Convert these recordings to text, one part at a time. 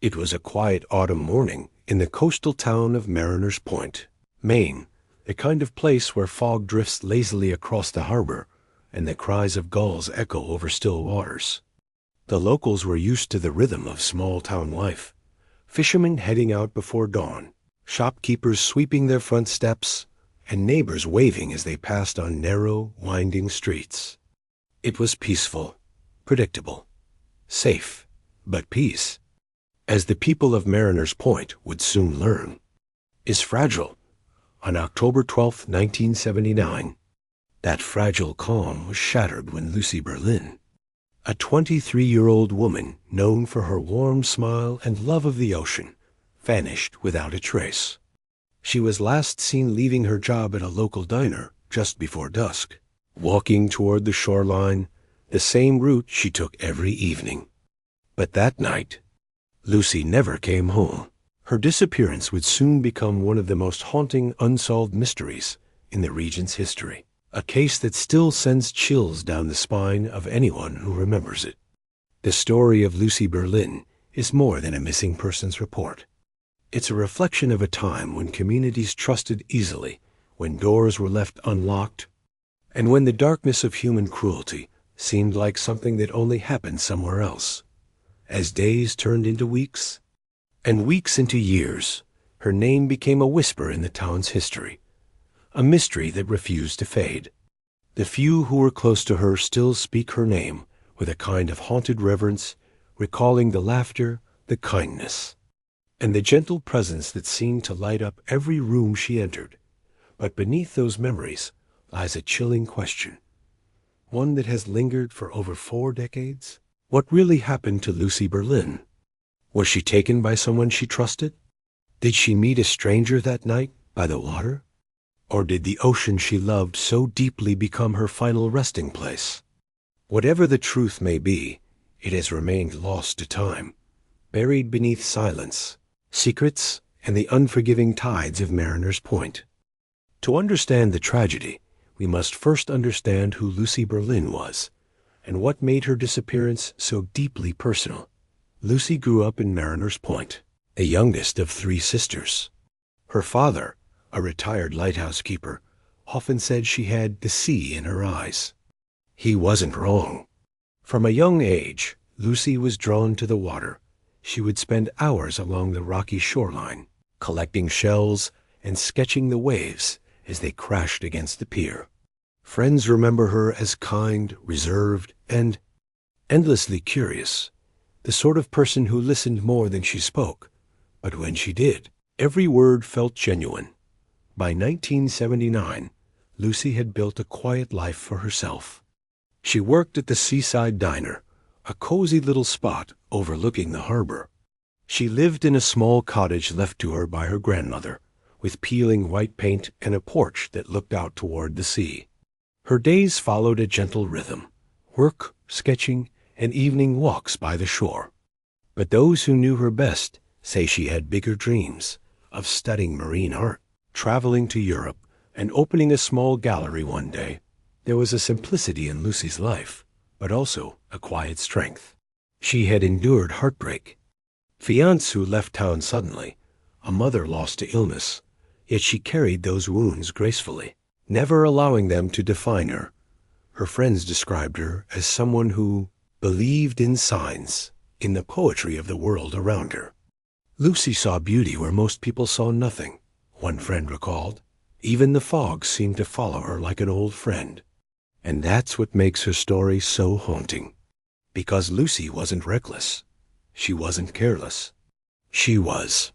It was a quiet autumn morning in the coastal town of Mariners Point, Maine, the kind of place where fog drifts lazily across the harbor and the cries of gulls echo over still waters. The locals were used to the rhythm of small-town life, fishermen heading out before dawn, shopkeepers sweeping their front steps, and neighbors waving as they passed on narrow, winding streets. It was peaceful, predictable, safe, but peace, as the people of Mariners Point would soon learn, is fragile. On October 12, 1979, that fragile calm was shattered when Lucie Berlin, a 23-year-old woman known for her warm smile and love of the ocean, vanished without a trace. She was last seen leaving her job at a local diner just before dusk, walking toward the shoreline, the same route she took every evening. But that night, Lucie never came home. Her disappearance would soon become one of the most haunting unsolved mysteries in the region's history, a case that still sends chills down the spine of anyone who remembers it. The story of Lucie Berlin is more than a missing persons report. It's a reflection of a time when communities trusted easily, when doors were left unlocked, and when the darkness of human cruelty seemed like something that only happened somewhere else. As days turned into weeks, and weeks into years, her name became a whisper in the town's history, a mystery that refused to fade. The few who were close to her still speak her name with a kind of haunted reverence, recalling the laughter, the kindness, and the gentle presence that seemed to light up every room she entered. But beneath those memories lies a chilling question, one that has lingered for over 4 decades. What really happened to Lucie Berlin? Was she taken by someone she trusted? Did she meet a stranger that night by the water? Or did the ocean she loved so deeply become her final resting place? Whatever the truth may be, it has remained lost to time, buried beneath silence, secrets, and the unforgiving tides of Mariners Point. To understand the tragedy, we must first understand who Lucie Berlin was, and what made her disappearance so deeply personal. Lucie grew up in Mariners Point, the youngest of 3 sisters. Her father, a retired lighthouse keeper, often said she had the sea in her eyes. He wasn't wrong. From a young age, Lucie was drawn to the water. She would spend hours along the rocky shoreline, collecting shells and sketching the waves as they crashed against the pier. Friends remember her as kind, reserved, and endlessly curious, the sort of person who listened more than she spoke. But when she did, every word felt genuine. By 1979, Lucie had built a quiet life for herself. She worked at the Seaside Diner, a cozy little spot overlooking the harbor. She lived in a small cottage left to her by her grandmother, with peeling white paint and a porch that looked out toward the sea. Her days followed a gentle rhythm: work, sketching, and evening walks by the shore. But those who knew her best say she had bigger dreams of studying marine art, traveling to Europe, and opening a small gallery one day. There was a simplicity in Lucie's life, but also a quiet strength. She had endured heartbreak, fiancé who left town suddenly, a mother lost to illness, yet she carried those wounds gracefully, never allowing them to define her. Her friends described her as someone who believed in signs, in the poetry of the world around her. Lucie saw beauty where most people saw nothing, one friend recalled. Even the fog seemed to follow her like an old friend. And that's what makes her story so haunting. Because Lucie wasn't reckless. She wasn't careless. She was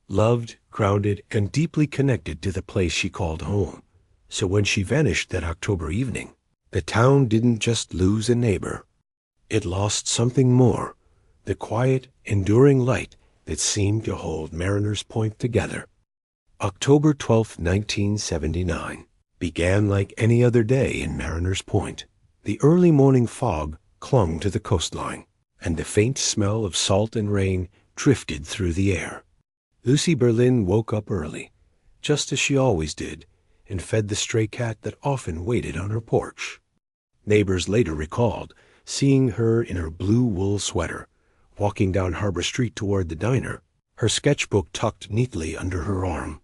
loved, grounded, and deeply connected to the place she called home. So when she vanished that October evening, the town didn't just lose a neighbor. It lost something more, the quiet, enduring light that seemed to hold Mariners Point together. October 12, 1979, began like any other day in Mariners Point. The early morning fog clung to the coastline, and the faint smell of salt and rain drifted through the air. Lucie Berlin woke up early, just as she always did, and fed the stray cat that often waited on her porch. Neighbors later recalled seeing her in her blue wool sweater, walking down Harbor Street toward the diner, her sketchbook tucked neatly under her arm.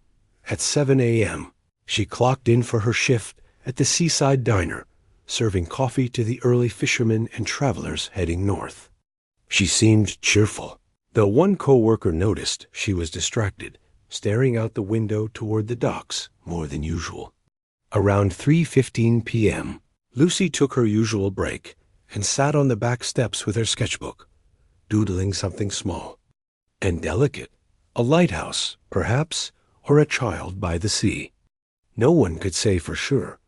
At 7 a.m., she clocked in for her shift at the seaside diner, serving coffee to the early fishermen and travelers heading north. She seemed cheerful, though one co-worker noticed she was distracted, staring out the window toward the docks more than usual. Around 3:15 p.m., Lucie took her usual break and sat on the back steps with her sketchbook, doodling something small and delicate, a lighthouse, perhaps, or a child by the sea. No one could say for sure.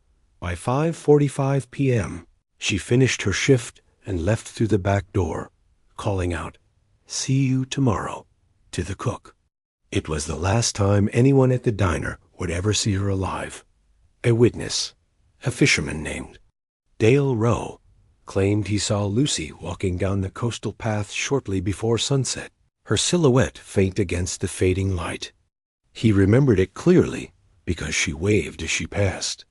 By 5:45 p.m., she finished her shift and left through the back door, calling out, "See you tomorrow," to the cook. It was the last time anyone at the diner would ever see her alive. A witness, a fisherman named Dale Rowe, claimed he saw Lucie walking down the coastal path shortly before sunset, her silhouette faint against the fading light. He remembered it clearly because she waved as she passed.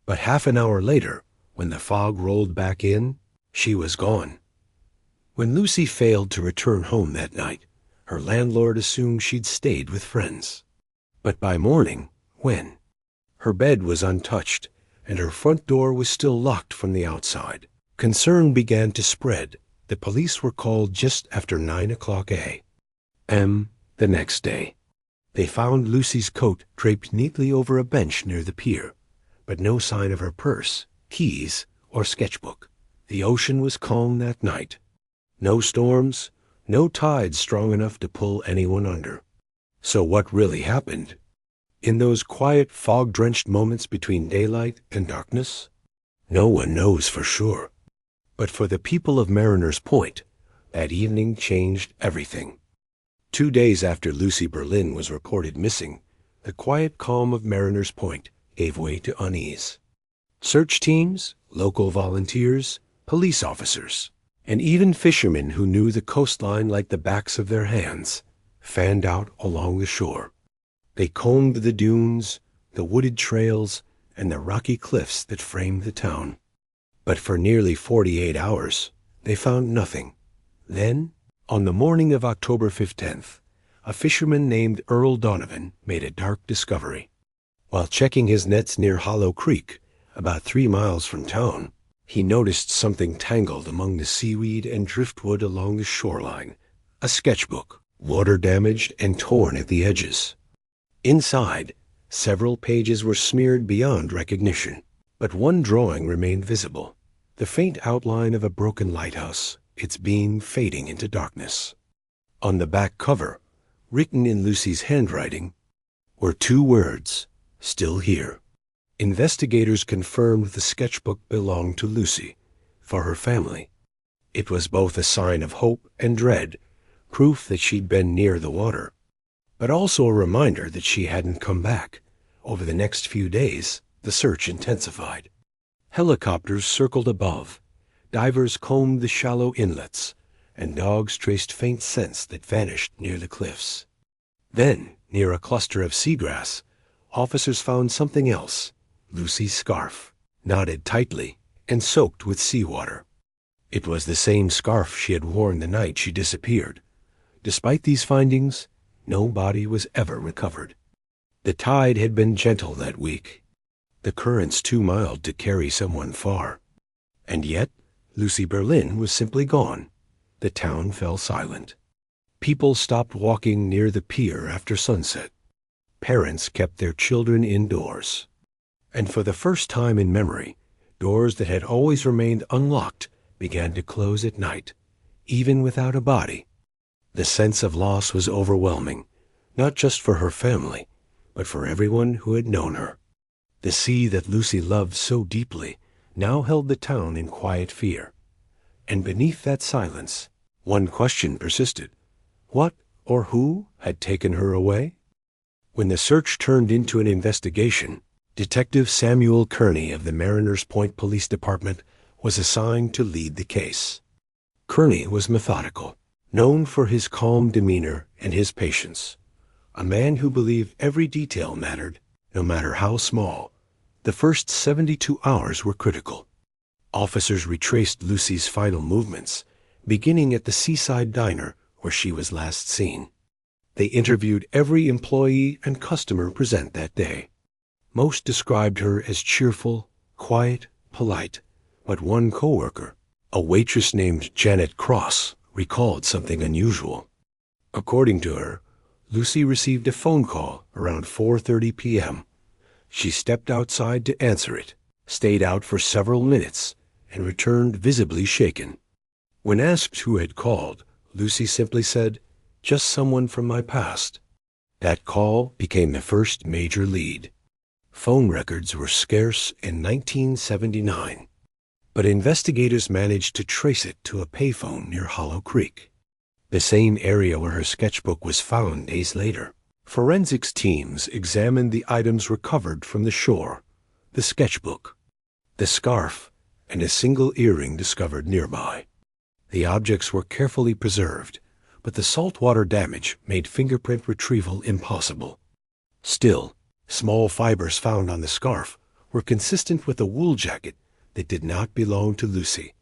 But half an hour later, when the fog rolled back in, she was gone. When Lucie failed to return home that night, her landlord assumed she'd stayed with friends. But by morning, when? Her bed was untouched, and her front door was still locked from the outside. Concern began to spread. The police were called just after 9 o'clock a.m. the next day. They found Lucie's coat draped neatly over a bench near the pier, but no sign of her purse, keys, or sketchbook. The ocean was calm that night. No storms, no tides strong enough to pull anyone under. So what really happened? In those quiet, fog-drenched moments between daylight and darkness? No one knows for sure. But for the people of Mariners Point, that evening changed everything. 2 days after Lucie Berlin was reported missing, the quiet calm of Mariners Point gave way to unease. Search teams, local volunteers, police officers, and even fishermen who knew the coastline like the backs of their hands fanned out along the shore. They combed the dunes, the wooded trails, and the rocky cliffs that framed the town. But for nearly 48 hours, they found nothing. Then, on the morning of October 15th, a fisherman named Earl Donovan made a dark discovery. While checking his nets near Hollow Creek, about 3 miles from town, he noticed something tangled among the seaweed and driftwood along the shoreline. A sketchbook, water-damaged and torn at the edges. Inside, several pages were smeared beyond recognition, but one drawing remained visible, the faint outline of a broken lighthouse, its beam fading into darkness. On the back cover, written in Lucie's handwriting, were 2 words, "Still here." Investigators confirmed the sketchbook belonged to Lucie, for her family. It was both a sign of hope and dread, proof that she'd been near the water, but also a reminder that she hadn't come back. Over the next few days, the search intensified. Helicopters circled above, divers combed the shallow inlets, and dogs traced faint scents that vanished near the cliffs. Then, near a cluster of seagrass, officers found something else, Lucie's scarf, knotted tightly and soaked with seawater. It was the same scarf she had worn the night she disappeared. Despite these findings, no body was ever recovered. The tide had been gentle that week, the currents too mild to carry someone far. And yet, Lucie Berlin was simply gone. The town fell silent. People stopped walking near the pier after sunset. Parents kept their children indoors. And for the first time in memory, doors that had always remained unlocked began to close at night, even without a body. The sense of loss was overwhelming, not just for her family, but for everyone who had known her. The sea that Lucie loved so deeply now held the town in quiet fear. And beneath that silence, one question persisted. What or who had taken her away? When the search turned into an investigation, Detective Samuel Kearney of the Mariners Point Police Department was assigned to lead the case. Kearney was methodical, known for his calm demeanor and his patience. A man who believed every detail mattered, no matter how small. The first 72 hours were critical. Officers retraced Lucie's final movements, beginning at the seaside diner where she was last seen. They interviewed every employee and customer present that day. Most described her as cheerful, quiet, polite, but one coworker, a waitress named Janet Cross, recalled something unusual. According to her, Lucie received a phone call around 4:30 p.m. She stepped outside to answer it, stayed out for several minutes, and returned visibly shaken. When asked who had called, Lucie simply said, "Just someone from my past." That call became the first major lead. Phone records were scarce in 1979, but investigators managed to trace it to a payphone near Hollow Creek, the same area where her sketchbook was found days later. Forensics teams examined the items recovered from the shore: the sketchbook, the scarf, and a single earring discovered nearby. The objects were carefully preserved, but the saltwater damage made fingerprint retrieval impossible. Still, small fibers found on the scarf were consistent with a wool jacket that did not belong to Lucie.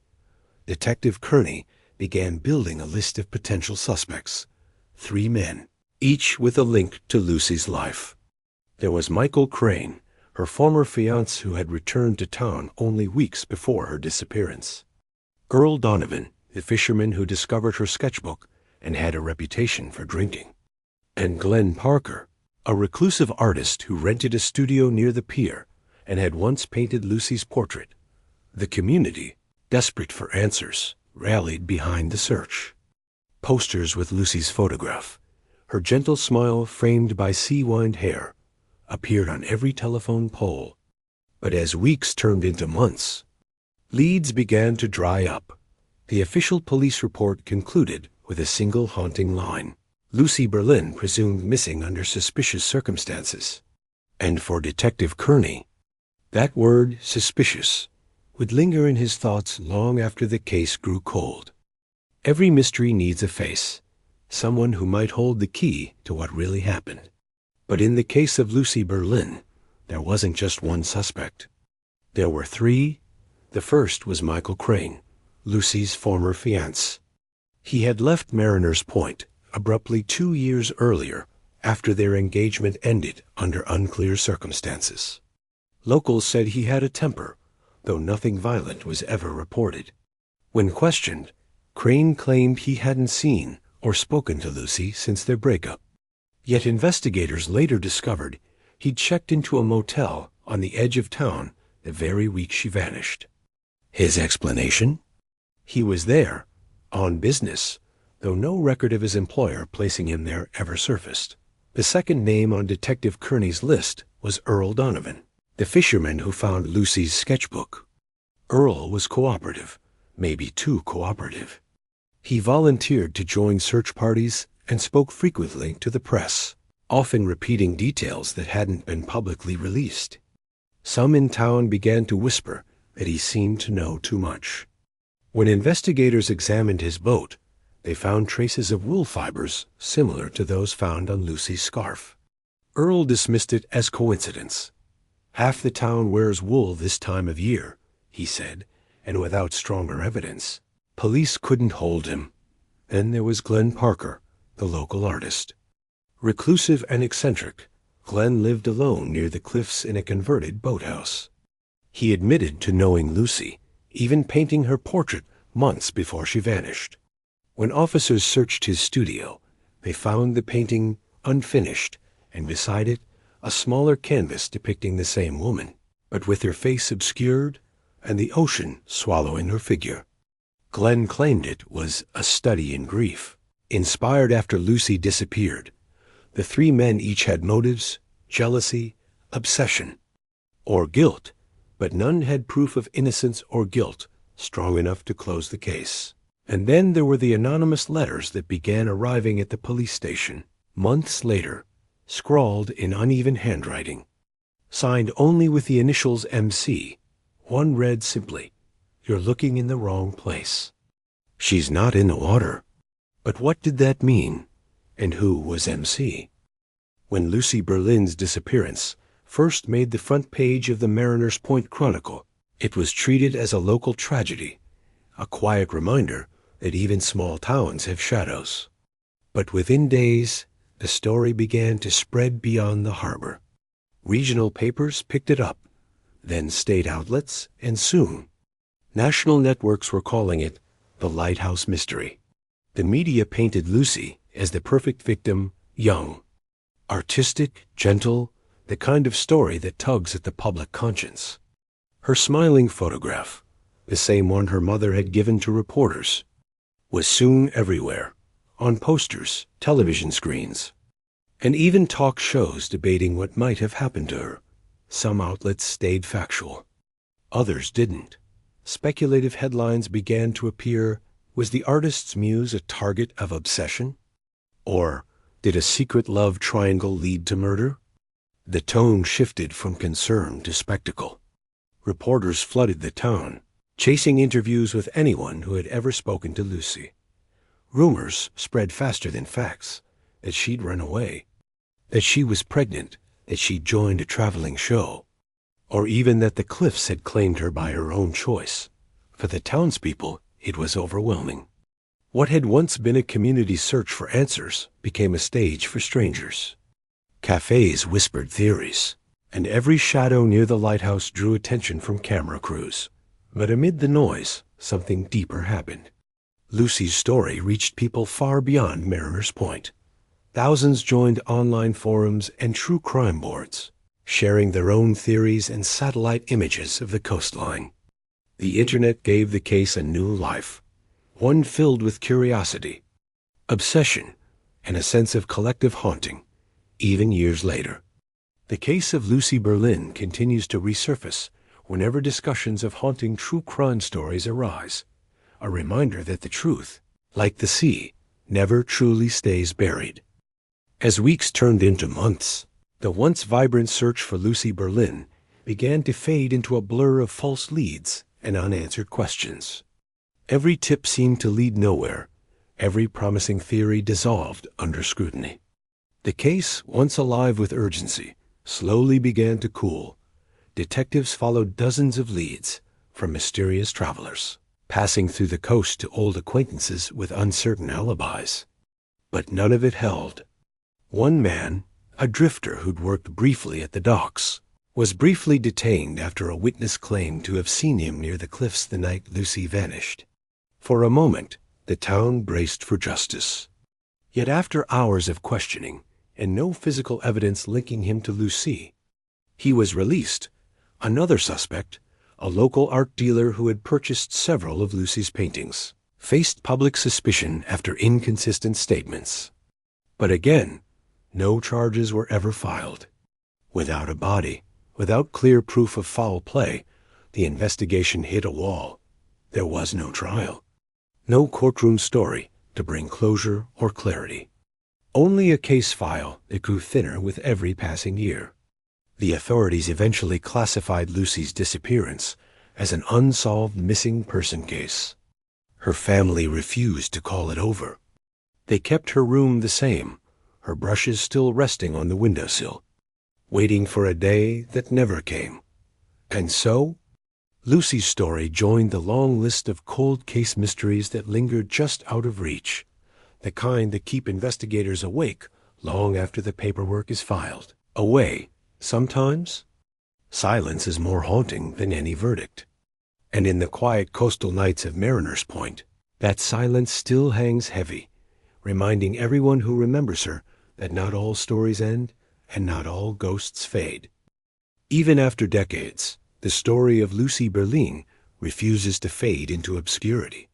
Detective Kearney began building a list of potential suspects: 3 men, each with a link to Lucie's life. There was Michael Crane, her former fiancé who had returned to town only weeks before her disappearance. Earl Donovan, the fisherman who discovered her sketchbook and had a reputation for drinking. And Glenn Parker, a reclusive artist who rented a studio near the pier and had once painted Lucie's portrait. The community, desperate for answers, rallied behind the search. Posters with Lucie's photograph, her gentle smile framed by sea-wined hair, appeared on every telephone pole. But as weeks turned into months, leads began to dry up. The official police report concluded with a single haunting line: Lucie Berlin presumed missing under suspicious circumstances. And for Detective Kearney, that word, suspicious, would linger in his thoughts long after the case grew cold. Every mystery needs a face, someone who might hold the key to what really happened. But in the case of Lucie Berlin, there wasn't just one suspect. There were 3. The first was Michael Crane, Lucie's former fiancé. He had left Mariners Point abruptly 2 years earlier after their engagement ended under unclear circumstances. Locals said he had a temper, though nothing violent was ever reported. When questioned, Crane claimed he hadn't seen or spoken to Lucie since their breakup. Yet investigators later discovered he'd checked into a motel on the edge of town the very week she vanished. His explanation? He was there, on business, though no record of his employer placing him there ever surfaced. The second name on Detective Kearney's list was Earl Donovan, the fisherman who found Lucie's sketchbook. Earl was cooperative, maybe too cooperative. He volunteered to join search parties and spoke frequently to the press, often repeating details that hadn't been publicly released. Some in town began to whisper that he seemed to know too much. When investigators examined his boat, they found traces of wool fibers similar to those found on Lucie's scarf. Earl dismissed it as coincidence. "Half the town wears wool this time of year," he said, and without stronger evidence, police couldn't hold him. Then there was Glenn Parker, the local artist. Reclusive and eccentric, Glenn lived alone near the cliffs in a converted boathouse. He admitted to knowing Lucie, even painting her portrait months before she vanished. When officers searched his studio, they found the painting unfinished, and beside it, a smaller canvas depicting the same woman, but with her face obscured and the ocean swallowing her figure. Glenn claimed it was a study in grief, inspired after Lucie disappeared. The 3 men each had motives: jealousy, obsession, or guilt, but none had proof of innocence or guilt strong enough to close the case. And then there were the anonymous letters that began arriving at the police station, months later, scrawled in uneven handwriting. Signed only with the initials MC, one read simply, "You're looking in the wrong place. She's not in the water." But what did that mean? And who was MC? When Lucie Berlin's disappearance first made the front page of the Mariners Point Chronicle, it was treated as a local tragedy, a quiet reminder that even small towns have shadows. But within days, the story began to spread beyond the harbor. Regional papers picked it up, then state outlets, and soon, national networks were calling it the Lighthouse Mystery. The media painted Lucie as the perfect victim, young, artistic, gentle, the kind of story that tugs at the public conscience. Her smiling photograph, the same one her mother had given to reporters, was soon everywhere, on posters, television screens, and even talk shows debating what might have happened to her. Some outlets stayed factual. Others didn't. Speculative headlines began to appear. Was the artist's muse a target of obsession? Or did a secret love triangle lead to murder? The tone shifted from concern to spectacle. Reporters flooded the town, chasing interviews with anyone who had ever spoken to Lucie. Rumors spread faster than facts, that she'd run away, that she was pregnant, that she'd joined a traveling show, or even that the cliffs had claimed her by her own choice. For the townspeople, it was overwhelming. What had once been a community search for answers became a stage for strangers. Cafes whispered theories, and every shadow near the lighthouse drew attention from camera crews. But amid the noise, something deeper happened. Lucie's story reached people far beyond Mariner's Point. Thousands joined online forums and true crime boards, sharing their own theories and satellite images of the coastline. The internet gave the case a new life, one filled with curiosity, obsession, and a sense of collective haunting, even years later. The case of Lucie Berlin continues to resurface whenever discussions of haunting true crime stories arise, a reminder that the truth, like the sea, never truly stays buried. As weeks turned into months, the once vibrant search for Lucie Berlin began to fade into a blur of false leads and unanswered questions. Every tip seemed to lead nowhere, every promising theory dissolved under scrutiny. The case, once alive with urgency, slowly began to cool. Detectives followed dozens of leads, from mysterious travelers, passing through the coast to old acquaintances with uncertain alibis. But none of it held. One man, a drifter who'd worked briefly at the docks, was briefly detained after a witness claimed to have seen him near the cliffs the night Lucie vanished. For a moment, the town braced for justice. Yet after hours of questioning, and no physical evidence linking him to Lucie, he was released. Another suspect, a local art dealer who had purchased several of Lucie's paintings, faced public suspicion after inconsistent statements. But again, no charges were ever filed. Without a body, without clear proof of foul play, the investigation hit a wall. There was no trial, no courtroom story to bring closure or clarity. Only a case file that grew thinner with every passing year. The authorities eventually classified Lucie's disappearance as an unsolved missing person case. Her family refused to call it over. They kept her room the same, her brushes still resting on the windowsill, waiting for a day that never came. And so, Lucie's story joined the long list of cold case mysteries that lingered just out of reach, the kind that keep investigators awake long after the paperwork is filed. Away, sometimes, silence is more haunting than any verdict. And in the quiet coastal nights of Mariner's Point, that silence still hangs heavy, reminding everyone who remembers her that not all stories end and not all ghosts fade. Even after decades, the story of Lucie Berlin refuses to fade into obscurity.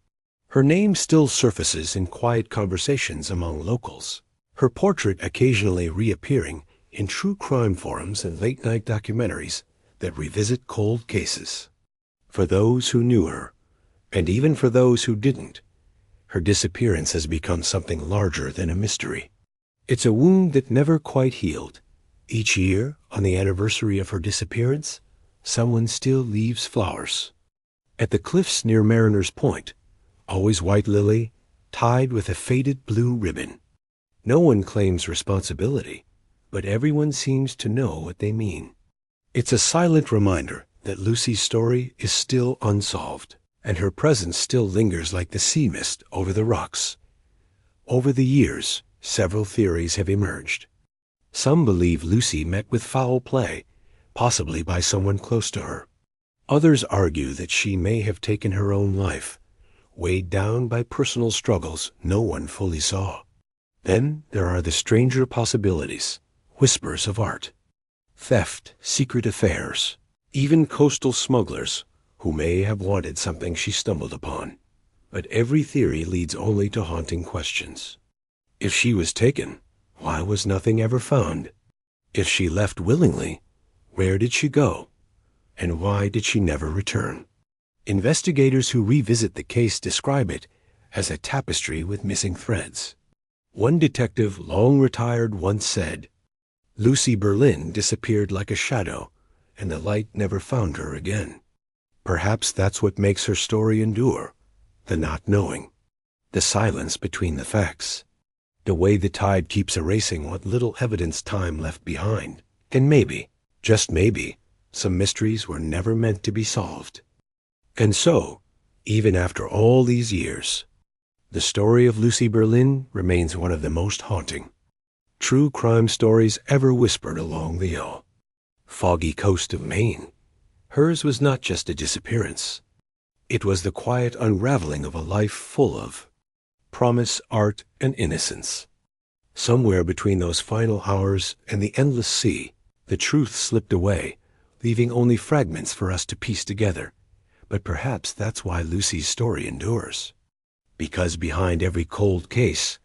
Her name still surfaces in quiet conversations among locals, her portrait occasionally reappearing in true crime forums and late-night documentaries that revisit cold cases. For those who knew her, and even for those who didn't, her disappearance has become something larger than a mystery. It's a wound that never quite healed. Each year, on the anniversary of her disappearance, someone still leaves flowers. At the cliffs near Mariner's Point, always white lily, tied with a faded blue ribbon. No one claims responsibility, but everyone seems to know what they mean. It's a silent reminder that Lucie's story is still unsolved, and her presence still lingers like the sea mist over the rocks. Over the years, Several theories have emerged. Some believe Lucie met with foul play, possibly by someone close to her. Others argue that she may have taken her own life, weighed down by personal struggles no one fully saw. Then there are the stranger possibilities, whispers of art, theft, secret affairs, even coastal smugglers who may have wanted something she stumbled upon. But every theory leads only to haunting questions. If she was taken, why was nothing ever found? If she left willingly, where did she go? And why did she never return? Investigators who revisit the case describe it as a tapestry with missing threads. One detective, long retired, once said, "Lucie Berlin disappeared like a shadow, and the light never found her again." Perhaps that's what makes her story endure, the not knowing, the silence between the facts, the way the tide keeps erasing what little evidence time left behind. And maybe, just maybe, some mysteries were never meant to be solved. And so, even after all these years, the story of Lucie Berlin remains one of the most haunting true crime stories ever whispered along the foggy coast of Maine. Hers was not just a disappearance. It was the quiet unraveling of a life full of promise, art, and innocence. Somewhere between those final hours and the endless sea, the truth slipped away, leaving only fragments for us to piece together. But perhaps that's why Lucie's story endures. Because behind every cold case,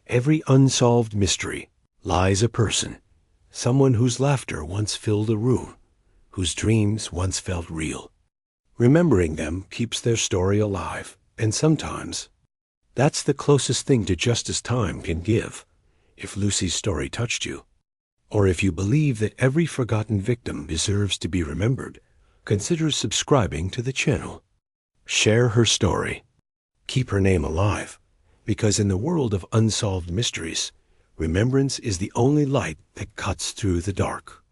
every unsolved mystery, lies a person, someone whose laughter once filled a room, whose dreams once felt real. Remembering them keeps their story alive, and sometimes that's the closest thing to justice time can give. If Lucie's story touched you, or if you believe that every forgotten victim deserves to be remembered, consider subscribing to the channel. Share her story. Keep her name alive, because in the world of unsolved mysteries, remembrance is the only light that cuts through the dark.